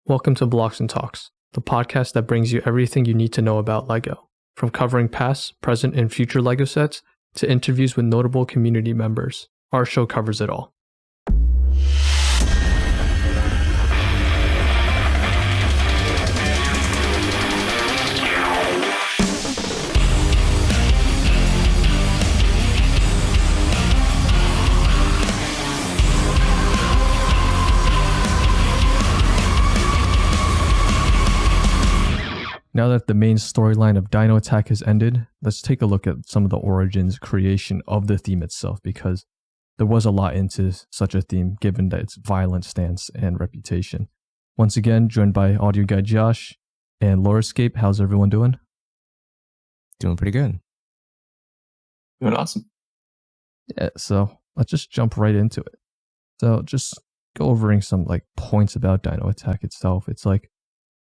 Welcome to Blocks and Talks, the podcast that brings you everything you need to know about LEGO. From covering past, present, and future LEGO sets to interviews with notable community members, our show covers it all. Now that the main storyline of Dino Attack has ended, let's take a look at some of the origins, creation of the theme itself, because there was a lot into such a theme given that its violent stance and reputation. Once again, joined by audio guy Josh and Lorescape. How's everyone doing? Doing pretty good. Doing awesome. Yeah, so let's just jump right into it. So just go over some points about Dino Attack itself. It's like,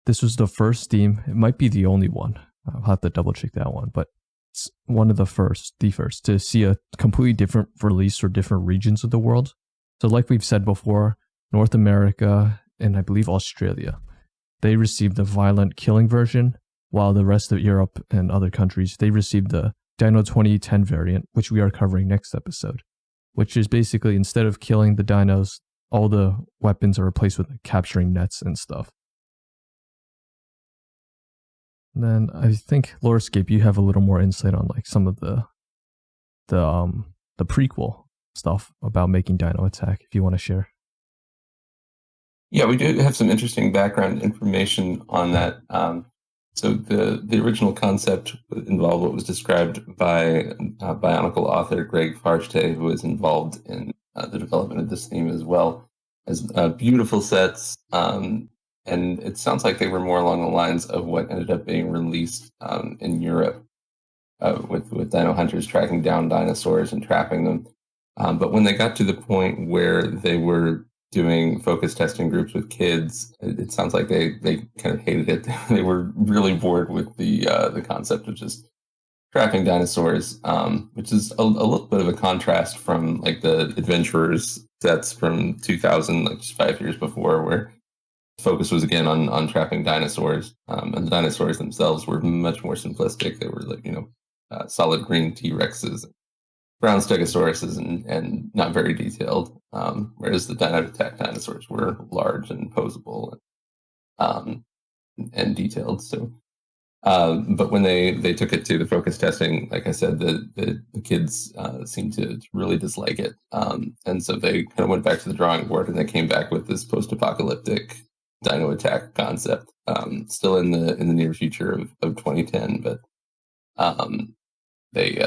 this was the first theme. It might be the only one. I'll have to double check that one, but it's one of the first to see a completely different release for different regions of the world. So like we've said before, North America and I believe Australia, they received the violent killing version, while the rest of Europe and other countries, they received the Dino 2010 variant, which we are covering next episode, which is basically instead of killing the dinos, all the weapons are replaced with capturing nets and stuff. And then I think Lorescape, you have a little more insight on some of the prequel stuff about making Dino Attack, if you want to share. Yeah, we do have some interesting background information on that. So the original concept involved what was described by Bionicle author Greg Farshtey, who was involved in the development of this theme as well, as beautiful sets. And it sounds like they were more along the lines of what ended up being released in Europe with Dino Hunters tracking down dinosaurs and trapping them. But when they got to the point where they were doing focus testing groups with kids, it sounds like they kind of hated it. They were really bored with the concept of just trapping dinosaurs, which is a little bit of a contrast from the Adventurers sets from 2000, just 5 years before, where focus was again on trapping dinosaurs, and the dinosaurs themselves were much more simplistic. They were solid green T-Rexes, brown Stegosauruses, and not very detailed. Whereas the Dino Attack dinosaurs were large and posable and detailed. So, but when they took it to the focus testing, like I said, the kids seemed to really dislike it, and so they kind of went back to the drawing board and they came back with this post-apocalyptic Dino Attack concept, still in the near future of 2010, but they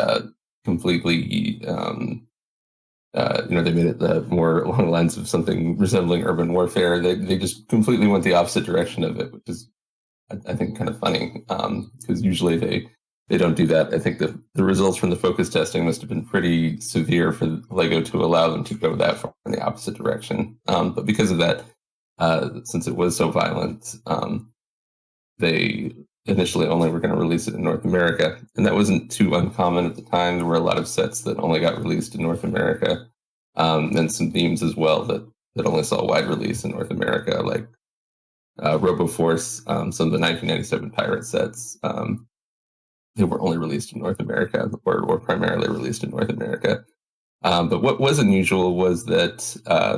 completely they made it more along the lines of something resembling urban warfare. They just completely went the opposite direction of it, which is I think kind of funny, because usually they don't do that. I think the results from the focus testing must have been pretty severe for LEGO to allow them to go that far in the opposite direction. But because of that, since it was so violent, they initially only were going to release it in North America, and that wasn't too uncommon at the time. There were a lot of sets that only got released in North America, and some themes as well that only saw a wide release in North America, like RoboForce, some of the 1997 Pirate sets. They were only released in North America, or primarily released in North America. But what was unusual was that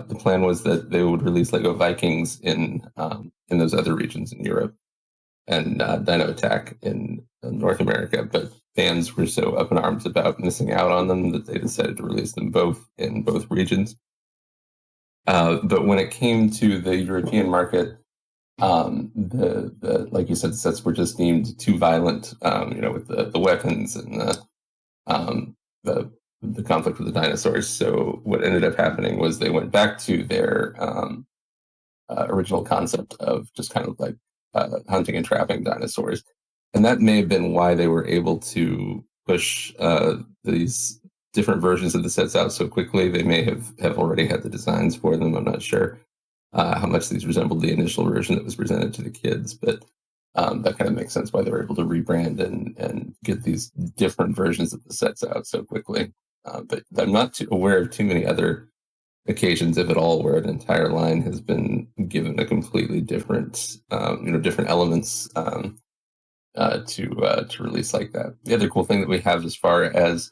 the plan was that they would release LEGO Vikings in those other regions in Europe, and Dino Attack in North America. But fans were so up in arms about missing out on them that they decided to release them both in both regions. But when it came to the European market, the like you said, the sets were just deemed too violent. With the weapons and the conflict with the dinosaurs. So what ended up happening was they went back to their original concept of just kind of hunting and trapping dinosaurs. And that may have been why they were able to push these different versions of the sets out so quickly. They may have already had the designs for them. I'm not sure how much these resembled the initial version that was presented to the kids, but that kind of makes sense why they were able to rebrand and get these different versions of the sets out so quickly. But I'm not aware of too many other occasions, if at all, where an entire line has been given a completely different, different elements to release like that. The other cool thing that we have as far as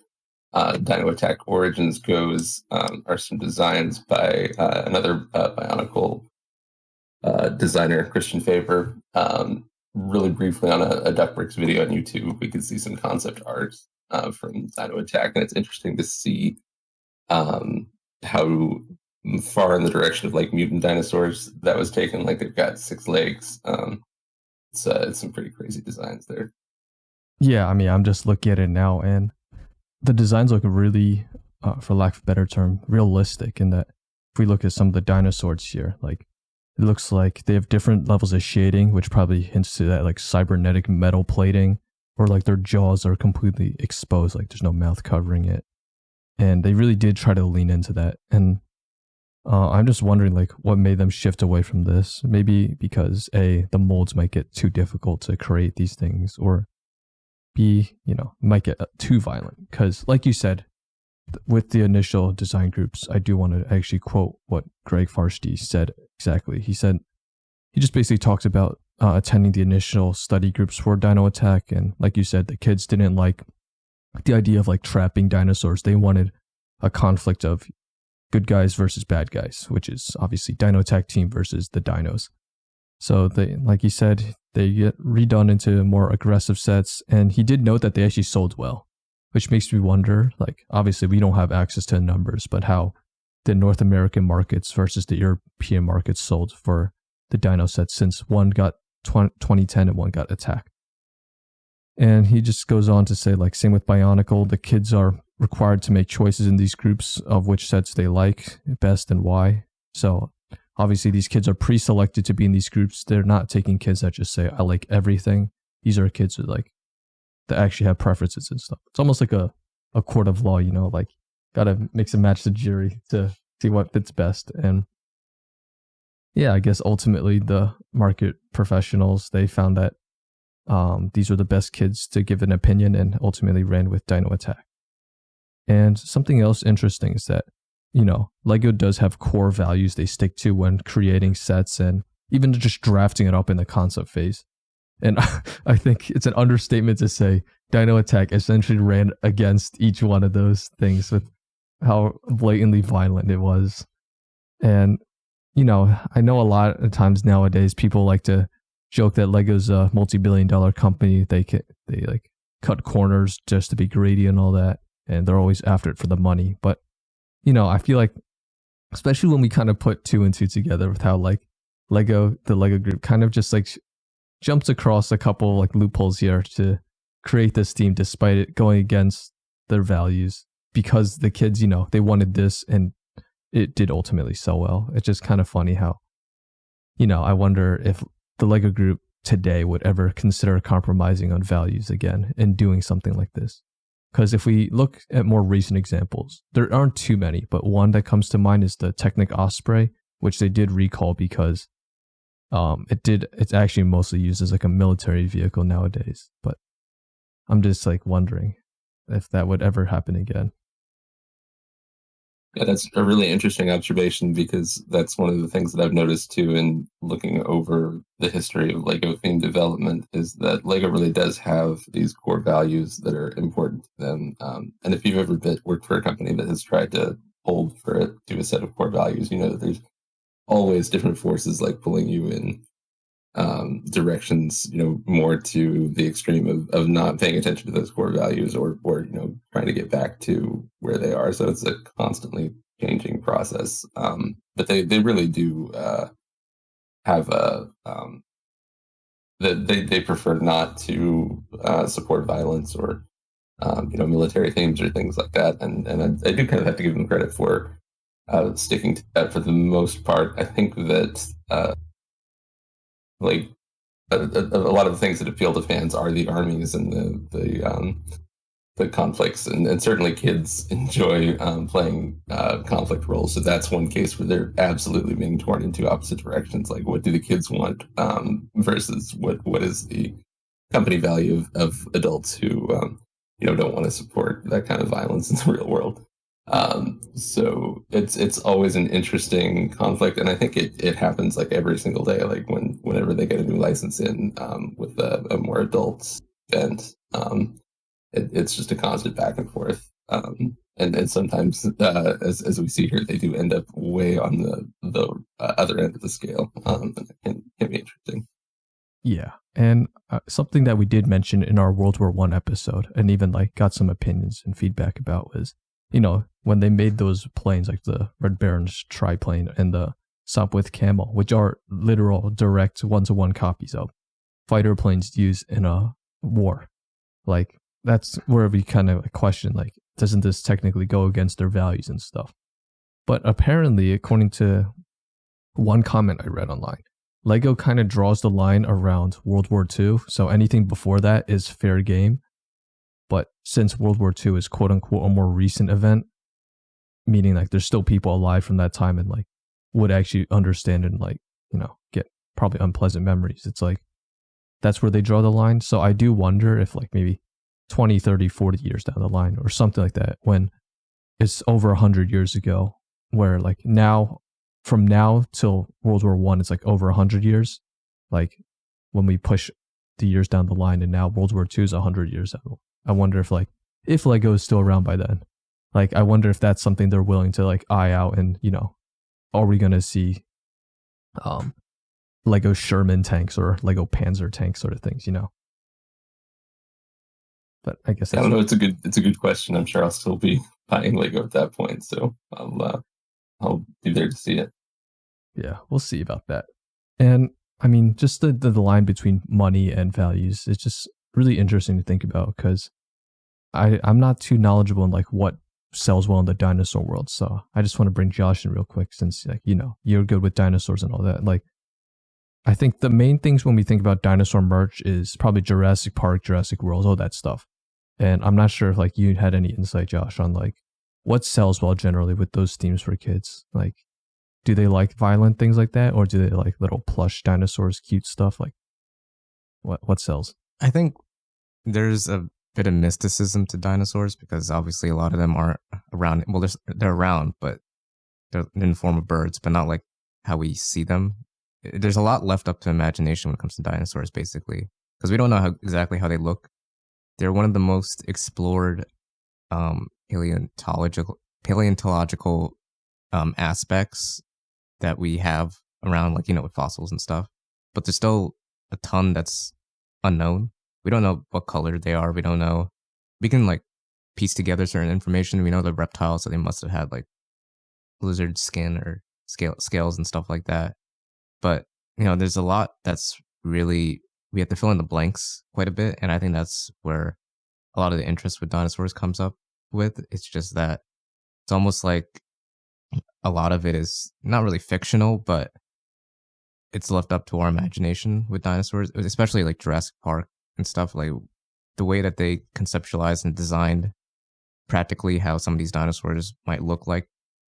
Dino Attack Origins goes are some designs by another Bionicle designer, Christian Faber. Really briefly on a Duckbricks video on YouTube, we could see some concept art from Dino Attack, and it's interesting to see how far in the direction of like mutant dinosaurs that was taken. Like they've got 6 legs. It's some pretty crazy designs there. Yeah, I mean, I'm just looking at it now, and the designs look really, for lack of a better term, realistic. In that, if we look at some of the dinosaurs here, like it looks like they have different levels of shading, which probably hints to that like cybernetic metal plating, or like their jaws are completely exposed, like there's no mouth covering it. And they really did try to lean into that. And I'm just wondering, like, what made them shift away from this? Maybe because A, the molds might get too difficult to create these things, or B, might get too violent. Because, like you said, with the initial design groups, I do want to actually quote what Greg Farshty said exactly. He said, he just basically talked about attending the initial study groups for Dino Attack. And like you said, the kids didn't like the idea of like trapping dinosaurs. They wanted a conflict of good guys versus bad guys, which is obviously Dino Attack team versus the dinos. So they, like you said, they get redone into more aggressive sets. And he did note that they actually sold well, which makes me wonder, like, obviously we don't have access to the numbers, but how the North American markets versus the European markets sold for the dino sets, since one got 2010 and one got Attack. And he just goes on to say, like, same with Bionicle, the kids are required to make choices in these groups of which sets they like best and why. So obviously these kids are pre-selected to be in these groups. They're not taking kids that just say, I like everything. These are kids who like, that actually have preferences and stuff. It's almost like a court of law, like gotta mix and match the jury to see what fits best. And yeah, I guess ultimately the market professionals, they found that these were the best kids to give an opinion, and ultimately ran with Dino Attack. And something else interesting is that, Lego does have core values they stick to when creating sets and even just drafting it up in the concept phase. And I think it's an understatement to say Dino Attack essentially ran against each one of those things with how blatantly violent it was. And, I know a lot of times nowadays people like to joke that Lego's a multi-billion-dollar company. They like cut corners just to be greedy and all that, and they're always after it for the money. But I feel like, especially when we kind of put 2 and 2 together with how like the Lego group kind of just like jumps across a couple like loopholes here to create this team despite it going against their values, because the kids, they wanted this and it did ultimately sell well. It's just kind of funny how, I wonder if the Lego group today would ever consider compromising on values again and doing something like this. Because if we look at more recent examples, there aren't too many, but one that comes to mind is the Technic Osprey, which they did recall because it's actually mostly used as like a military vehicle nowadays. But I'm just like wondering if that would ever happen again. Yeah, that's a really interesting observation, because that's one of the things that I've noticed too in looking over the history of Lego theme development, is that Lego really does have these core values that are important to them. And if you've ever worked for a company that has tried to hold for it to a set of core values, you know that there's always different forces like pulling you in directions, more to the extreme of not paying attention to those core values, or trying to get back to where they are. So it's a constantly changing process. But they really do have they prefer not to support violence or military themes or things like that. And I do kind of have to give them credit for sticking to that for the most part. I think that like a lot of the things that appeal to fans are the armies and the conflicts, and certainly kids enjoy playing conflict roles. So that's one case where they're absolutely being torn in 2 opposite directions. Like, what do the kids want versus what is the company value of adults who don't want to support that kind of violence in the real world. So it's always an interesting conflict, and I think it happens like every single day. Like whenever they get a new license in with a more adult bent, it's just a constant back and forth. And sometimes, as we see here, they do end up way on the other end of the scale, and it can be interesting. Yeah, and something that we did mention in our World War One episode, and even like got some opinions and feedback about, was, you know, when they made those planes like the Red Baron's triplane and the Sopwith Camel, which are literal direct one-to-one copies of fighter planes used in a war. Like, that's where we kind of question, like, doesn't this technically go against their values and stuff? But apparently, according to one comment I read online, Lego kind of draws the line around World War II, so anything before that is fair game. But since World War II is quote unquote a more recent event, meaning like there's still people alive from that time and like would actually understand and like, you know, get probably unpleasant memories. It's like, that's where they draw the line. So I do wonder if like maybe 20, 30, 40 years down the line or something like that, when it's over 100 years ago, where like now, from now till World War One, it's like over 100 years. Like when we push the years down the line, and now World War II is 100 years out. I wonder if Lego is still around by then. Like, I wonder if that's something they're willing to like eye out, and, you know, are we gonna see Lego Sherman tanks or Lego Panzer tanks sort of things, you know? But I guess I don't know. It's a good question. I'm sure I'll still be buying Lego at that point, so I'll be there to see it. Yeah, we'll see about that. And I mean, just the line between money and values is just really interesting to think about, because I'm not too knowledgeable in like what sells well in the dinosaur world. So I just want to bring Josh in real quick, since like, you know, you're good with dinosaurs and all that. Like, I think the main things when we think about dinosaur merch is probably Jurassic Park, Jurassic World, all that stuff. And I'm not sure if like you had any insight, Josh, on like what sells well generally with those themes for kids. Like, do they like violent things like that, or do they like little plush dinosaurs, cute stuff? Like, what sells? I think there's a bit of mysticism to dinosaurs, because obviously a lot of them aren't around. Well, they're around, but they're in the form of birds, but not like how we see them. There's a lot left up to imagination when it comes to dinosaurs, basically, because we don't know exactly how they look. They're one of the most explored paleontological aspects that we have around, like, you know, with fossils and stuff. But there's still a ton that's unknown. We don't know what color they are. We don't know. We can like piece together certain information. We know the reptiles, so they must have had like lizard skin or scales and stuff like that. But, you know, there's a lot that's really, we have to fill in the blanks quite a bit. And I think that's where a lot of the interest with dinosaurs comes up with. It's just that it's almost like a lot of it is not really fictional, but it's left up to our imagination with dinosaurs, especially like Jurassic Park and stuff. Like the way that they conceptualized and designed practically how some of these dinosaurs might look like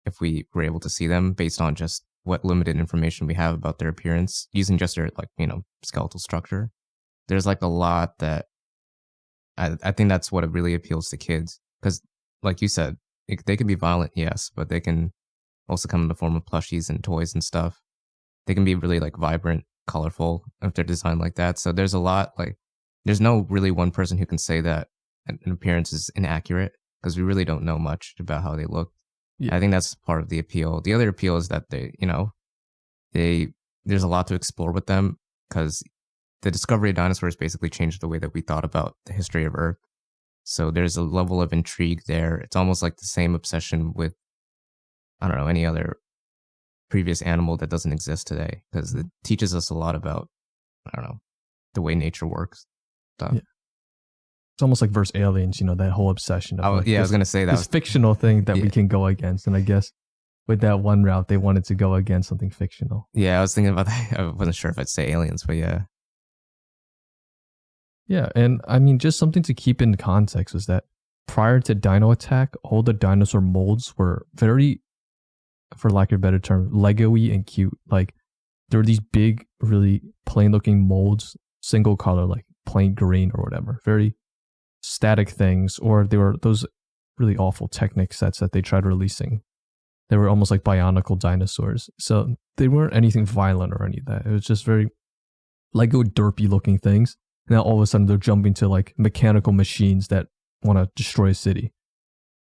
if we were able to see them, based on just what limited information we have about their appearance, using just their, like, you know, skeletal structure. There's like a lot that I think that's what it really appeals to kids, because like you said, they can be violent, yes, but they can also come in the form of plushies and toys and stuff. They can be really like vibrant, colorful if they're designed like that. So there's a lot, like, there's no really one person who can say that an appearance is inaccurate, because we really don't know much about how they look. Yeah. I think that's part of the appeal. The other appeal is that they, you know, there's a lot to explore with them, because the discovery of dinosaurs basically changed the way that we thought about the history of Earth. So there's a level of intrigue there. It's almost like the same obsession with, I don't know, any other previous animal that doesn't exist today, because it teaches us a lot about, I don't know, the way nature works. So. Yeah. It's almost like versus Aliens, you know, that whole obsession. Of like I was going to say that. This fictional thing that we can go against. And I guess with that one route, they wanted to go against something fictional. Yeah, I was thinking about that. I wasn't sure if I'd say Aliens, but yeah. Yeah, and I mean, just something to keep in context is that prior to Dino Attack, all the dinosaur molds were very, for lack of a better term, Lego-y and cute. Like, there were these big, really plain-looking molds, single color, like plain green or whatever. Very static things. Or they were those really awful Technic sets that they tried releasing. They were almost like bionicle dinosaurs. So they weren't anything violent or any of that. It was just very Lego derpy looking things. Now all of a sudden they're jumping to like mechanical machines that want to destroy a city.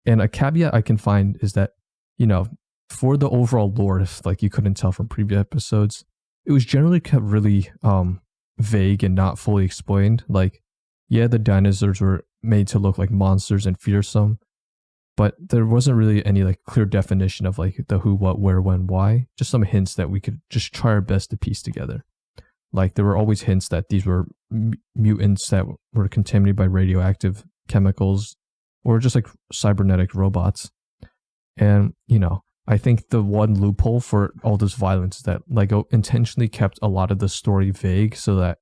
And a caveat I can find is that, for the overall lore, if like you couldn't tell from previous episodes, it was generally kept really vague and not fully explained. Like, yeah, the dinosaurs were made to look like monsters and fearsome, but there wasn't really any like clear definition of like the who, what, where, when, why. Just some hints that we could just try our best to piece together. Like there were always hints that these were mutants that were contaminated by radioactive chemicals or just like cybernetic robots. And, I think the one loophole for all this violence is that Lego intentionally kept a lot of the story vague so that,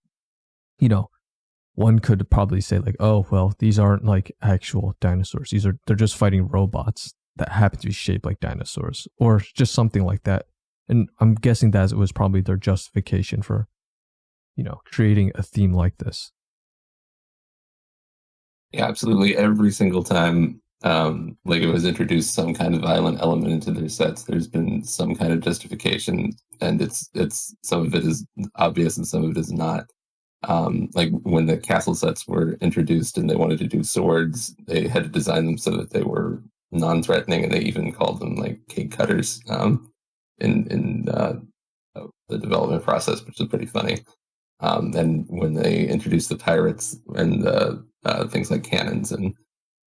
one could probably say like, oh, well, these aren't like actual dinosaurs. They're just fighting robots that happen to be shaped like dinosaurs or just something like that. And I'm guessing that it was probably their justification for, creating a theme like this. Yeah, absolutely. Every single time Lego has introduced some kind of violent element into their sets, there's been some kind of justification, and it's some of it is obvious and some of it is not. Like when the castle sets were introduced and they wanted to do swords, they had to design them so that they were non-threatening, and they even called them like cake cutters in the development process, which is pretty funny. And when they introduced the pirates and the things like cannons and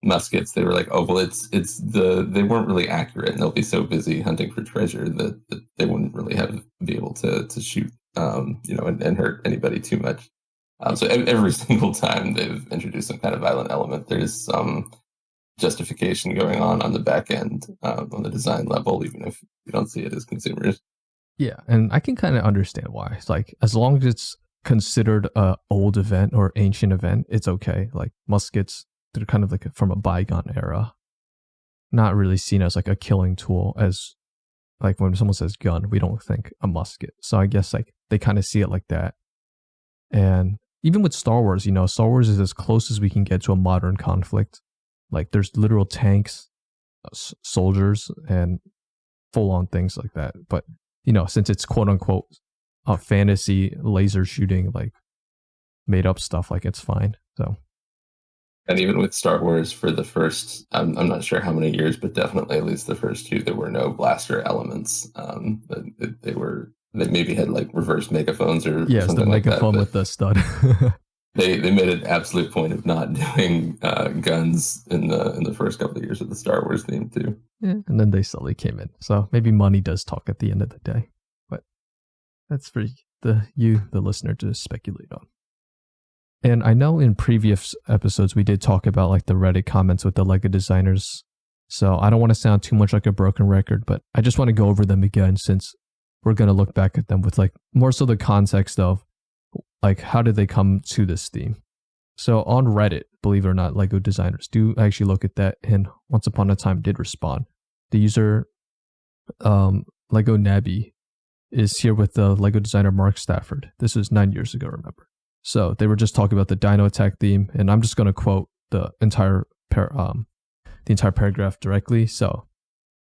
muskets, they were like, oh, well, they weren't really accurate, and they'll be so busy hunting for treasure that they wouldn't really be able to shoot, and hurt anybody too much. So every single time they've introduced some kind of violent element, there's some justification going on the back end, on the design level, even if you don't see it as consumers. Yeah, and I can kind of understand why. It's like, as long as it's considered a old event or ancient event, it's okay. Like muskets, they're kind of like from a bygone era, not really seen as like a killing tool. As like when someone says gun, we don't think a musket. So I guess like they kind of see it like that. And even with Star Wars, Star Wars is as close as we can get to a modern conflict. Like there's literal tanks, soldiers, and full on things like that. But since it's quote unquote a fantasy laser shooting, like made up stuff, like it's fine. So. And even with Star Wars, for the first, I'm not sure how many years, but definitely at least the first two, there were no blaster elements. They maybe had like reverse megaphones or yes, something the like that. megaphone with the stud. They made an absolute point of not doing guns in the first couple of years of the Star Wars theme too. Yeah, and then they slowly came in. So maybe money does talk at the end of the day, but that's for the listener, to speculate on. And I know in previous episodes we did talk about like the Reddit comments with the Lego designers. So I don't want to sound too much like a broken record, but I just want to go over them again, since we're going to look back at them with like more so the context of like how did they come to this theme. So on Reddit, believe it or not, Lego designers do actually look at that, and once upon a time did respond. The user Lego Nabby is here with the Lego designer Mark Stafford. This was 9 years ago, remember. So they were just talking about the Dino Attack theme, and I'm just going to quote the entire paragraph directly. So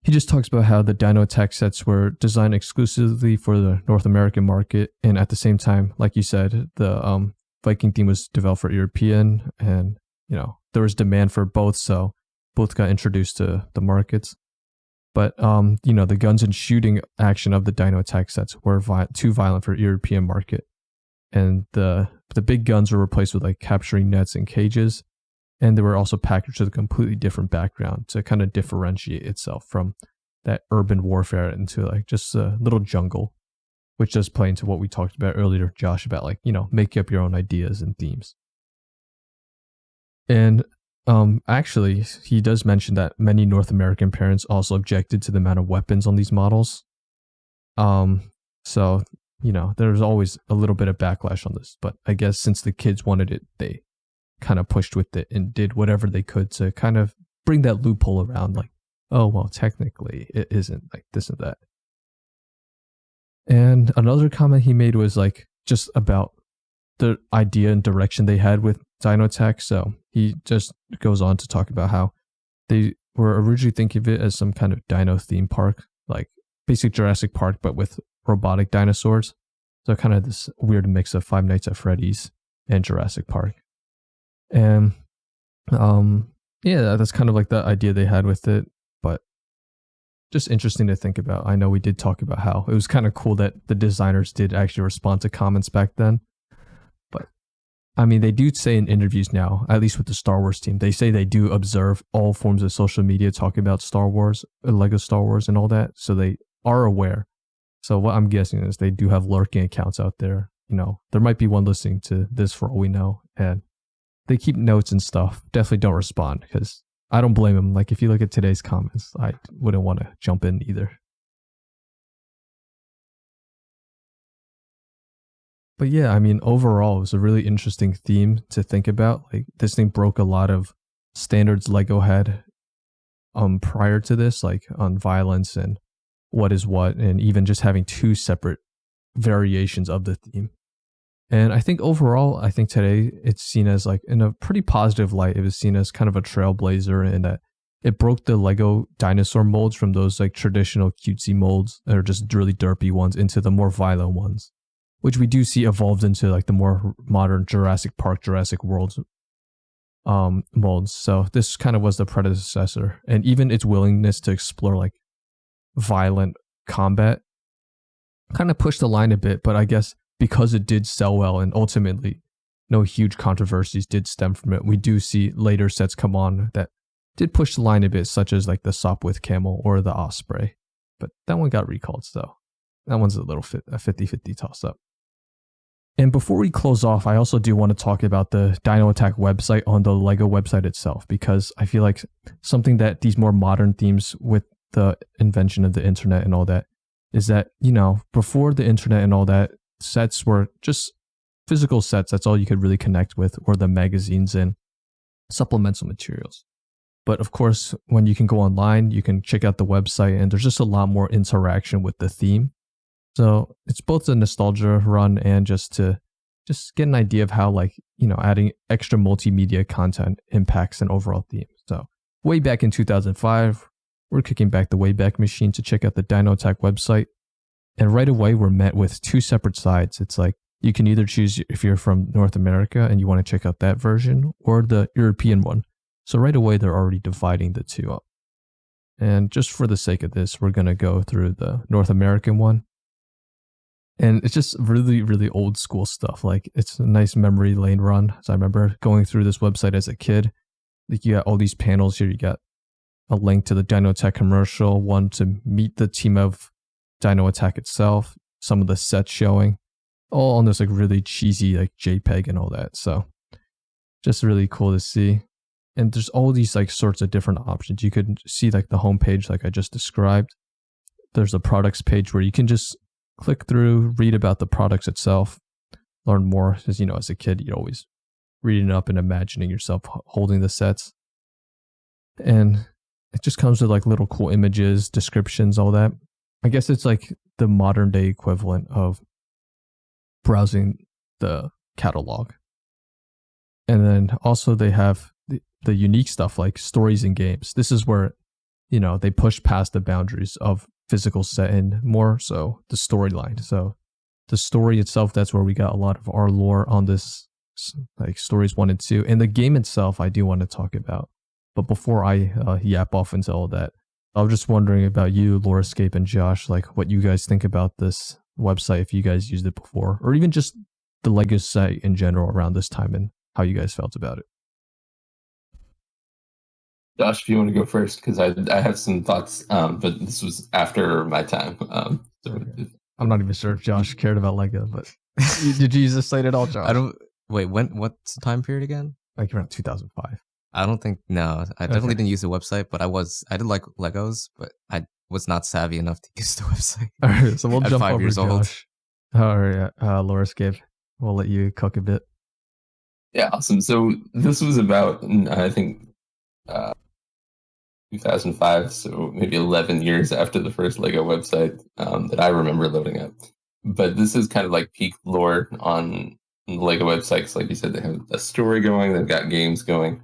he just talks about how the Dino Attack sets were designed exclusively for the North American market, and at the same time, like you said, the Viking theme was developed for European, and there was demand for both, so both got introduced to the markets. But the guns and shooting action of the Dino Attack sets were too violent for European market. And the big guns were replaced with like capturing nets and cages, and they were also packaged with a completely different background to kind of differentiate itself from that urban warfare into like just a little jungle, which does play into what we talked about earlier, Josh, about like make up your own ideas and themes. And actually, he does mention that many North American parents also objected to the amount of weapons on these models. So there's always a little bit of backlash on this, but I guess since the kids wanted it, they kind of pushed with it and did whatever they could to kind of bring that loophole around, like, oh, well, technically it isn't like this and that. And another comment he made was like just about the idea and direction they had with Dino Attack. So he just goes on to talk about how they were originally thinking of it as some kind of dino theme park, like basic Jurassic Park, but with robotic dinosaurs. So kind of this weird mix of Five Nights at Freddy's and Jurassic Park. And yeah, that's kind of like the idea they had with it, but just interesting to think about. I know we did talk about how it was kind of cool that the designers did actually respond to comments back then. But I mean, they do say in interviews now, at least with the Star Wars team, they say they do observe all forms of social media talking about Star Wars, Lego Star Wars and all that. So they are aware. So what I'm guessing is they do have lurking accounts out there. You know, there might be one listening to this for all we know. And they keep notes and stuff. Definitely don't respond because I don't blame them. Like if you look at today's comments, I wouldn't want to jump in either. But yeah, I mean, overall, it was a really interesting theme to think about. Like this thing broke a lot of standards Lego had prior to this, like on violence and what is what, and even just having two separate variations of the theme. And I think overall, I think today it's seen as like in a pretty positive light. It was seen as kind of a trailblazer in that it broke the Lego dinosaur molds from those like traditional cutesy molds that are just really derpy ones into the more violent ones, which we do see evolved into like the more modern Jurassic Park, Jurassic World molds. So this kind of was the predecessor, and even its willingness to explore like violent combat kind of pushed the line a bit. But I guess because it did sell well and ultimately no huge controversies did stem from it, we do see later sets come on that did push the line a bit, such as like the Sopwith Camel or the Osprey. But that one got recalled, so that one's a little 50-50 toss-up. And before we close off, I also do want to talk about the Dino Attack website on the Lego website itself, because I feel like something that these more modern themes with the invention of the internet and all that is that, you know, before the internet and all that, sets were just physical sets. That's all you could really connect with, or the magazines and supplemental materials. But of course, when you can go online, you can check out the website, and there's just a lot more interaction with the theme. So it's both a nostalgia run and just to get an idea of how, like, you know, adding extra multimedia content impacts an overall theme. So way back in 2005, we're kicking back the Wayback Machine to check out the Dino Attack website. And right away, we're met with two separate sides. It's like you can either choose if you're from North America and you want to check out that version, or the European one. So right away, they're already dividing the two up. And just for the sake of this, we're going to go through the North American one. And it's just really, really old school stuff. Like it's a nice memory lane run. So I remember going through this website as a kid. Like you got all these panels here. You got a link to the Dino Attack commercial, one to meet the team of Dino Attack itself, some of the sets showing, all on this like really cheesy like JPEG and all that. So just really cool to see. And there's all these like sorts of different options. You could see like the homepage like I just described. There's a products page where you can just click through, read about the products itself, learn more. Because, you know, as a kid, you're always reading up and imagining yourself holding the sets. And it just comes with like little cool images, descriptions, all that. I guess it's like the modern day equivalent of browsing the catalog. And then also they have the unique stuff like stories and games. This is where, you know, they push past the boundaries of physical set and more so the storyline. So the story itself, that's where we got a lot of our lore on this, like stories 1 and 2. And the game itself, I do want to talk about. But before I yap off into all that, I was just wondering about you, Lorescape and Josh, like what you guys think about this website, if you guys used it before, or even just the Lego site in general around this time and how you guys felt about it. Josh, if you want to go first, because I have some thoughts, but this was after my time. So okay. I'm not even sure if Josh cared about Lego, but did you use this site at all, Josh? I don't. Wait, what's the time period again? Like around 2005. I don't think. No, I definitely didn't use the website, but I did like Legos, but I was not savvy enough to use the website. All right, so we'll jump 5 over years Josh. old. All right, Lorescape, we'll let you cook a bit. Yeah, awesome. So this was about, I think, 2005, so maybe 11 years after the first Lego website that I remember loading up. But this is kind of like peak lore on the Lego websites. Like you said, they have a story going, they've got games going.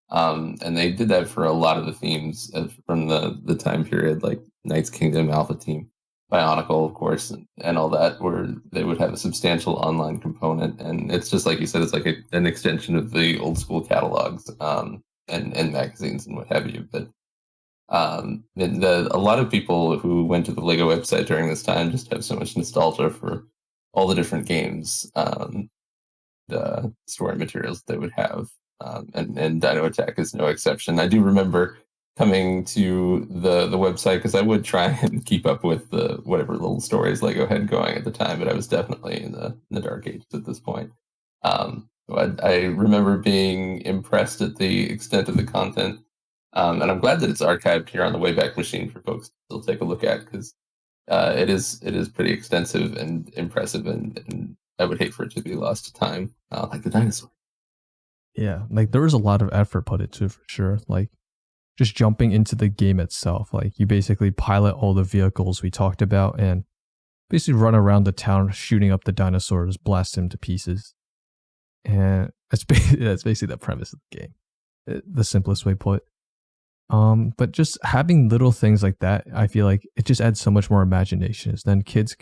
And they did that for a lot of the themes from the time period, like Knight's Kingdom, Alpha Team, Bionicle, of course, and all that, where they would have a substantial online component. And it's just like you said, it's like an extension of the old school catalogs and magazines and what have you. But a lot of people who went to the Lego website during this time just have so much nostalgia for all the different games, the story materials they would have. And Dino Attack is no exception. I do remember coming to the website because I would try and keep up with the whatever little stories Lego had going at the time, but I was definitely in the dark ages at this point. I remember being impressed at the extent of the content, and I'm glad that it's archived here on the Wayback Machine for folks to still take a look at, because it is pretty extensive and impressive, and I would hate for it to be lost to time, like the dinosaur. Yeah, like there was a lot of effort put into it for sure. Like just jumping into the game itself, like you basically pilot all the vehicles we talked about and basically run around the town shooting up the dinosaurs, blast them to pieces. And that's basically the premise of the game, the simplest way put. But just having little things like that, I feel like it just adds so much more imagination. Then kids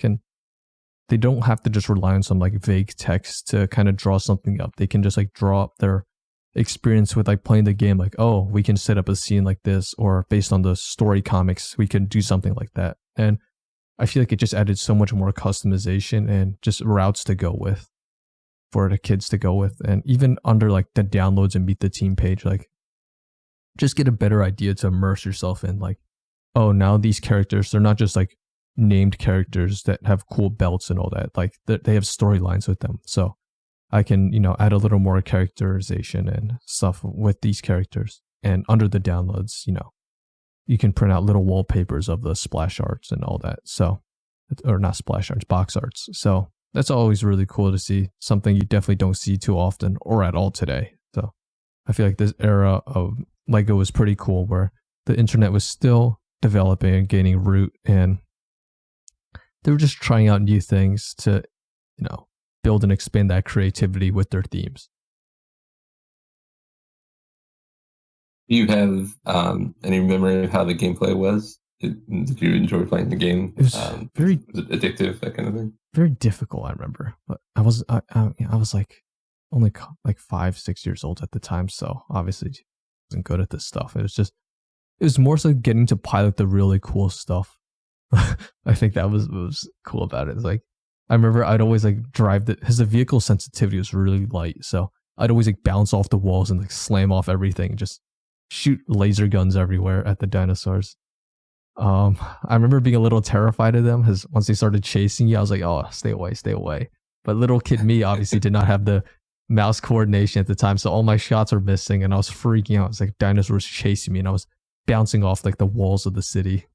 they don't have to just rely on some like vague text to kind of draw something up. They can just like draw up their experience with like playing the game. Like, oh, we can set up a scene like this, or based on the story comics, we can do something like that. And I feel like it just added so much more customization and just routes to go with for the kids to go with. And even under like the downloads and meet the team page, like just get a better idea to immerse yourself in. Like, oh, now these characters, they're not just like named characters that have cool belts and all that. Like they have storylines with them. So I can, add a little more characterization and stuff with these characters. And under the downloads, you can print out little wallpapers of the splash arts and all that. So, or not splash arts, box arts. So that's always really cool to see. Something you definitely don't see too often or at all today. So I feel like this era of Lego was pretty cool, where the internet was still developing and gaining root, and they were just trying out new things to, build and expand that creativity with their themes. Do you have any memory of how the gameplay was? Did you enjoy playing the game? It was was it addictive, that kind of thing? Very difficult, I remember. But I was like only like 5-6 years old at the time, so obviously wasn't good at this stuff. It was more so getting to pilot the really cool stuff. I think that was what was cool about it. It's like, I remember I'd always like drive because the vehicle sensitivity was really light, so I'd always like bounce off the walls and like slam off everything and just shoot laser guns everywhere at the dinosaurs. I remember being a little terrified of them because once they started chasing you, I was like, oh, stay away, stay away. But little kid me obviously did not have the mouse coordination at the time, so all my shots were missing and I was freaking out. It was like dinosaurs chasing me and I was bouncing off like the walls of the city.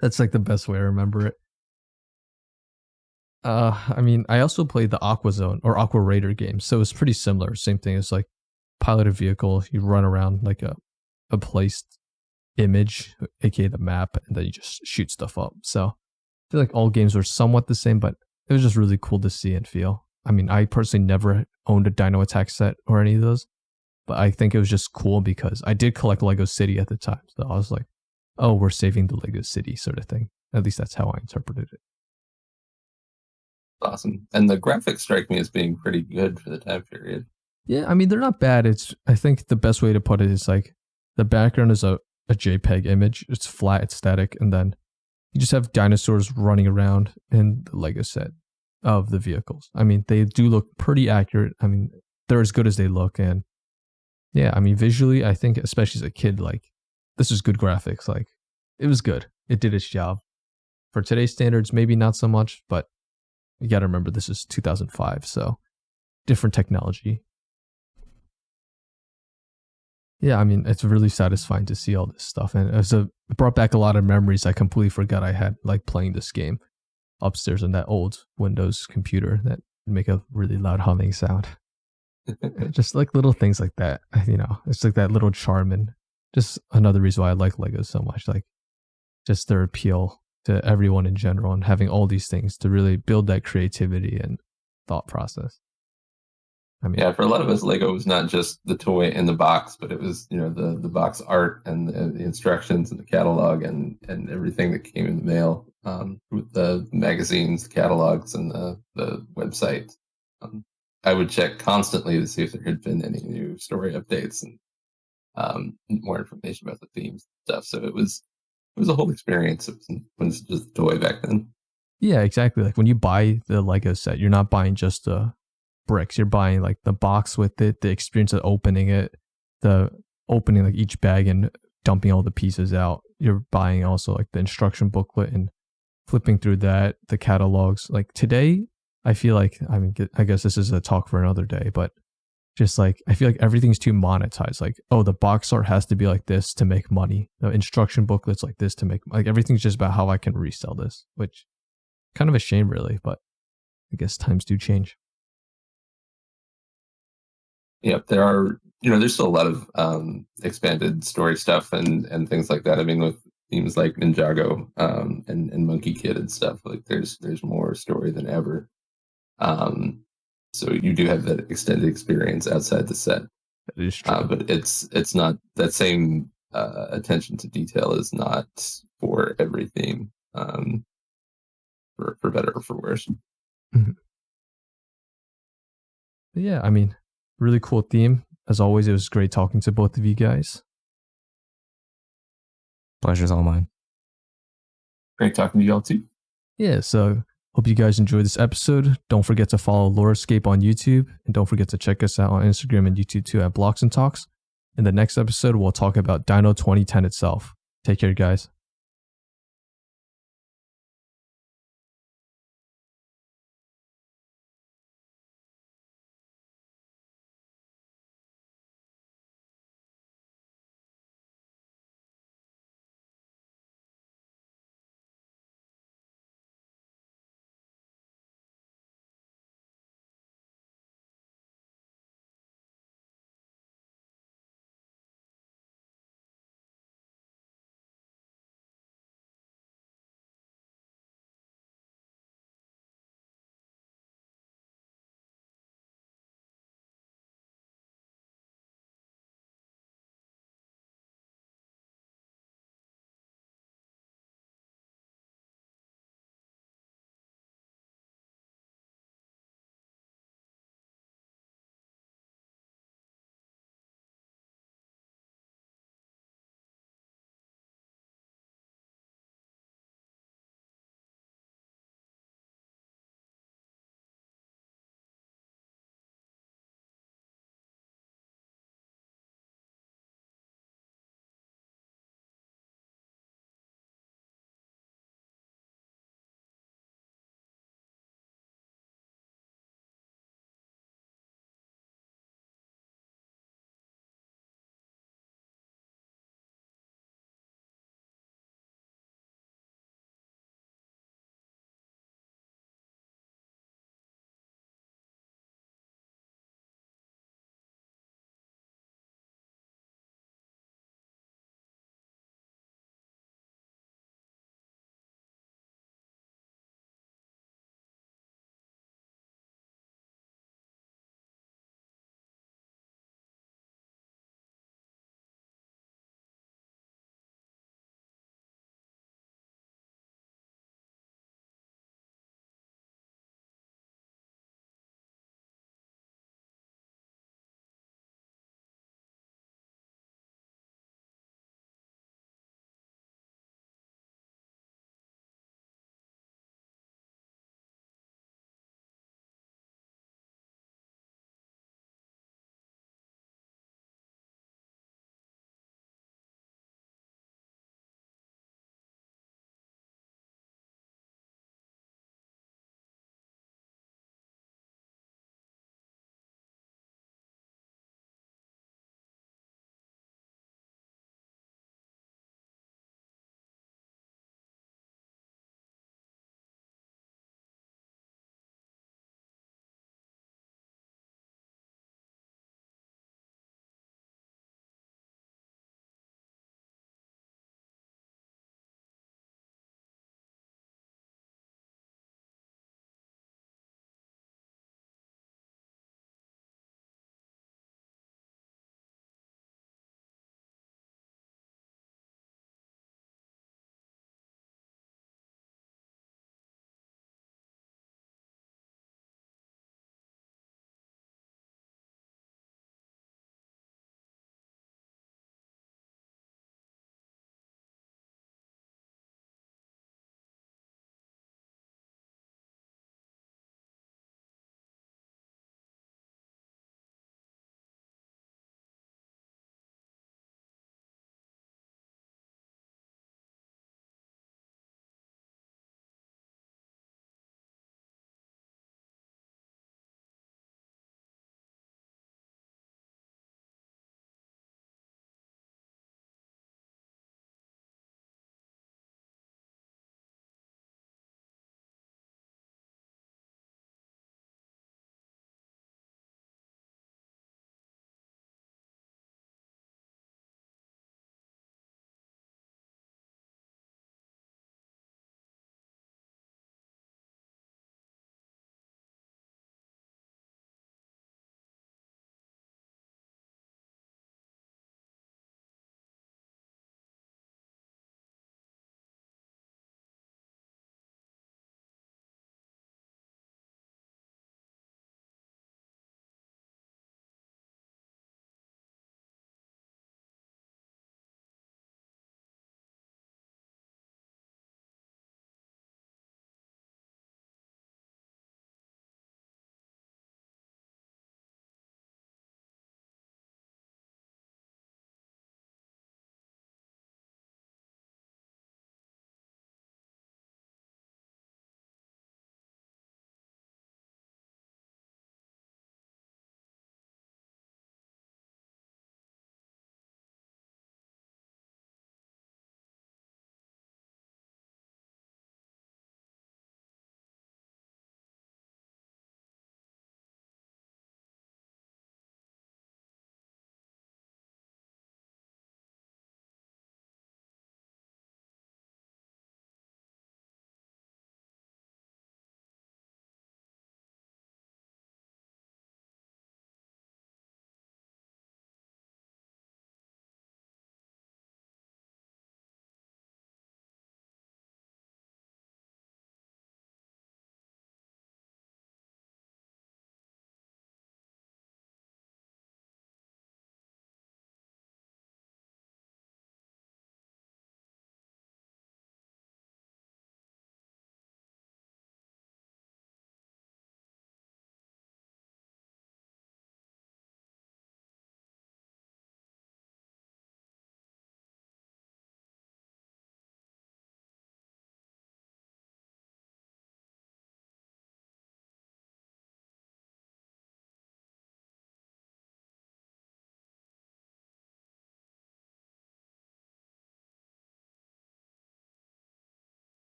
That's like the best way I remember it. I also played the Aqua Zone or Aqua Raider game, so it's pretty similar. Same thing. It's like pilot a vehicle, you run around like a placed image, aka the map, and then you just shoot stuff up. So I feel like all games were somewhat the same, but it was just really cool to see and feel. I personally never owned a Dino Attack set or any of those, but I think it was just cool because I did collect Lego City at the time. So I was like, oh, we're saving the Lego City sort of thing. At least that's how I interpreted it. Awesome. And the graphics strike me as being pretty good for the time period. Yeah, they're not bad. I think the best way to put it is like the background is a JPEG image. It's flat, it's static, and then you just have dinosaurs running around in the Lego set of the vehicles. They do look pretty accurate. They're as good as they look, and yeah, visually, I think especially as a kid, like this is good graphics. Like it was good. It did its job. For today's standards, maybe not so much, but you got to remember this is 2005, so different technology. Yeah, it's really satisfying to see all this stuff, and it brought back a lot of memories I completely forgot I had, like playing this game upstairs on that old Windows computer that would make a really loud humming sound. Just like little things like that, it's like that little charm, and just another reason why I like Lego so much, like just their appeal to everyone in general, and having all these things to really build that creativity and thought process. I mean, Yeah, for a lot of us, Lego was not just the toy in the box, but it was, the box art and the instructions and the catalog and everything that came in the mail, with the magazines, the catalogs, and the website. I would check constantly to see if there had been any new story updates and more information about the themes and stuff. So it was a whole experience. It was just a toy back then. yeah, exactly. Like when you buy the Lego set, you're not buying just the bricks. You're buying like the box with it, the experience of opening it, the opening like each bag and dumping all the pieces out. You're buying also like the instruction booklet and flipping through that, the catalogs. Like today, I feel like, I guess this is a talk for another day, but just like, I feel like everything's too monetized. Like, oh, the box art has to be like this to make money. The instruction booklets like this to make, like, everything's just about how I can resell this, which kind of a shame really, but I guess times do change. Yeah, there are, there's still a lot of expanded story stuff and things like that. I mean, with themes like Ninjago and Monkey Kid and stuff, like there's more story than ever. So you do have that extended experience outside the set. That is true. But it's not that same attention to detail is not for every theme, for better or for worse. Mhm. But yeah, I mean, really cool theme. As always, it was great talking to both of you guys. Pleasure's all mine. Great talking to you all too. Yeah, so hope you guys enjoyed this episode. Don't forget to follow Lore Escape on YouTube, and don't forget to check us out on Instagram and YouTube too at Blocks and Talks. In the next episode, we'll talk about Dino 2010 itself. Take care, guys.